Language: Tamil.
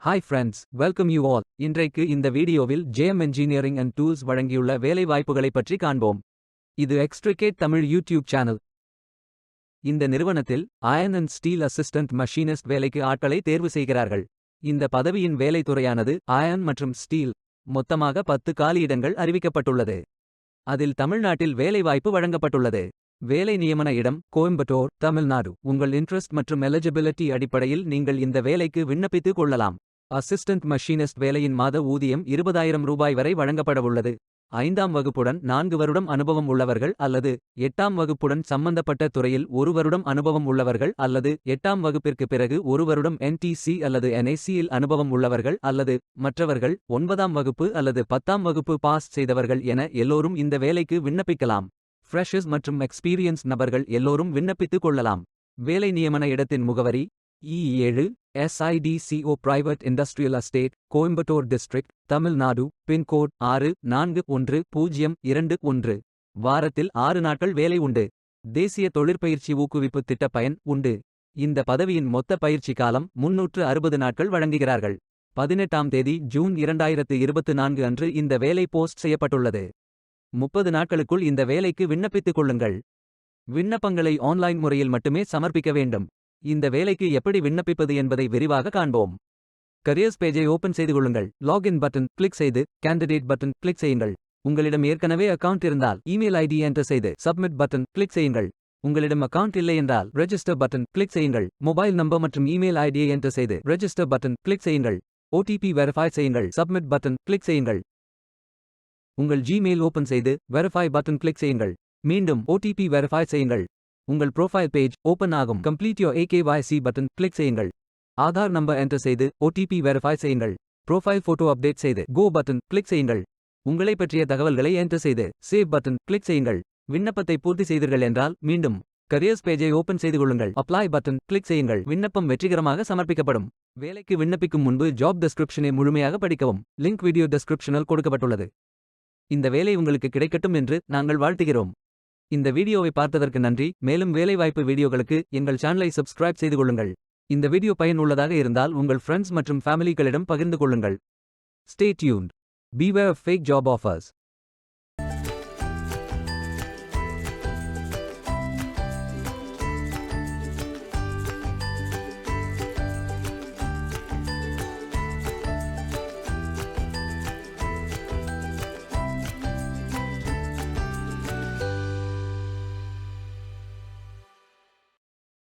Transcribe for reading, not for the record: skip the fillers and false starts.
Hi friends, welcome you all. இன்றைக்கு இந்த வீடியோவில் JM Engineering and Tools வழங்கியுள்ள வேலை வாய்ப்புகளை பற்றி காண்போம். இது எக்ஸ்ட்ரிகேட் தமிழ் யூடியூப் சேனல். இந்த நிறுவனத்தில் Iron and Steel Assistant Machinist வேலைக்கு ஆட்களை தேர்வு செய்கிறார்கள். இந்த பதவியின் வேலைத்துறையானது Iron மற்றும் Steel. மொத்தமாக 10 காலியிடங்கள் அறிவிக்கப்பட்டுள்ளது. அதில் தமிழ்நாட்டில் வேலைவாய்ப்பு வழங்கப்பட்டுள்ளது. வேலை நியமன இடம் கோயம்புத்தூர், தமிழ்நாடு. உங்கள் இன்ட்ரெஸ்ட் மற்றும் எலிஜிபிலிட்டி அடிப்படையில் நீங்கள் இந்த வேலைக்கு விண்ணப்பித்துக் கொள்ளலாம். அசிஸ்டன்ட் மஷினிஸ்ட் வேலையின் மாத ஊதியம் 20,000 ரூபாய் வரை வழங்கப்படவுள்ளது. 5ஆம் வகுப்புடன் 4 வருடம் அனுபவம் உள்ளவர்கள் அல்லது 8ஆம் வகுப்புடன் சம்பந்தப்பட்ட துறையில் 1 வருடம் அனுபவம் உள்ளவர்கள் அல்லது 8ஆம் வகுப்பிற்கு பிறகு 1 வருடம் NTC அல்லது NAC-இல் அனுபவம் உள்ளவர்கள் அல்லது மற்றவர்கள் 9ஆம் வகுப்பு அல்லது 10ஆம் வகுப்பு பாஸ் செய்தவர்கள் என எல்லோரும் இந்த வேலைக்கு விண்ணப்பிக்கலாம். ஃப்ரெஷர்ஸ் மற்றும் எக்ஸ்பீரியன்ஸ் நபர்கள் எல்லோரும் விண்ணப்பித்துக் கொள்ளலாம். வேலை நியமன இடத்தின் முகவரி E7 SIDCO private industrial estate, Coimbatore district, Tamil Nadu. Pincode 640221. வாரத்தில் 6 நாட்கள் வேலை உண்டு. தேசிய தொழிற்பயிற்சி ஊக்குவிப்பு திட்ட பயன் உண்டு. இந்த பதவியின் மொத்த பயிற்சி காலம் 360 நாட்கள் வழங்குகிறார்கள். 18ஆம் தேதி ஜூன் 2024 அன்று இந்த வேலை போஸ்ட் செய்யப்பட்டுள்ளது. 30 நாட்களுக்குள் இந்த வேலைக்கு விண்ணப்பித்துக் கொள்ளுங்கள். விண்ணப்பங்களை ஆன்லைன் முறையில் மட்டுமே சமர்ப்பிக்க வேண்டும். இந்த வேலைக்கு எப்படி விண்ணப்பிப்பது என்பதை விரிவாக காண்போம். கரியர்ஸ் பேஜை ஓபன் செய்து கொள்ளுங்கள். லாகின் பட்டன் கிளிக் செய்து கேண்டிடேட் பட்டன் கிளிக் செய்யுங்கள். உங்களிடம் ஏற்கனவே அக்கவுண்ட் இருந்தால் இமெயில் ஐடி என்டர் செய்து சப்மிட் பட்டன் கிளிக் செய்யுங்கள். உங்களிடம் அக்கவுண்ட் இல்லை என்றால் ரெஜிஸ்டர் பட்டன் கிளிக் செய்யுங்கள். மொபைல் நம்பர் மற்றும் இமெயில் ஐடியை என்டர் செய்து ரெஜிஸ்டர் பட்டன் கிளிக் செய்யுங்கள். OTP வெரிஃபை செய்யுங்கள். சப்மிட் பட்டன் கிளிக் செய்யுங்கள். உங்கள் ஜிமெயில் ஓபன் செய்து வெரிஃபை பட்டன் கிளிக் செய்யுங்கள். மீண்டும் OTP வெரிஃபை செய்யுங்கள். உங்கள் ப்ரொஃபைல் பேஜ் ஓபன் ஆகும். Complete your AKYC button click செய்யுங்கள். ஆதார் நம்பர் என்டர் செய்து OTP வெரிஃபை செய்யுங்கள். ப்ரொஃபைல் போட்டோ அப்டேட் செய்து கோ பட்டன் கிளிக் செய்யுங்கள். உங்களை பற்றிய தகவல்களை என்டர் செய்து சேவ் பட்டன் கிளிக் செய்யுங்கள். விண்ணப்பத்தை பூர்த்தி செய்தீர்கள் என்றால் மீண்டும் கரியர்ஸ் பேஜை ஓபன் செய்து கொள்ளுங்கள். அப்ளை பட்டன் கிளிக் செய்யுங்கள். விண்ணப்பம் வெற்றிகரமாக சமர்ப்பிக்கப்படும். வேலைக்கு விண்ணப்பிக்கும் முன்பு ஜாப் டெஸ்கிரிப்ஷனை முழுமையாக படிக்கவும். லிங்க் வீடியோ டெஸ்கிரிப்ஷனில் கொடுக்கப்பட்டுள்ளது. இந்த வேலை உங்களுக்கு கிடைக்கட்டும் என்று நாங்கள் வாழ்த்துகிறோம். இந்த வீடியோவை பார்த்ததற்கு நன்றி. மேலும் வேலைவாய்ப்பு வீடியோகளுக்கு எங்கள் சேனலை சப்ஸ்கிரைப் செய்து கொள்ளுங்கள். இந்த வீடியோ பயனுள்ளதாக இருந்தால் உங்கள் ஃப்ரெண்ட்ஸ் மற்றும் ஃபேமிலிகளிடம் பகிர்ந்து கொள்ளுங்கள். Stay tuned. Beware of fake job offers.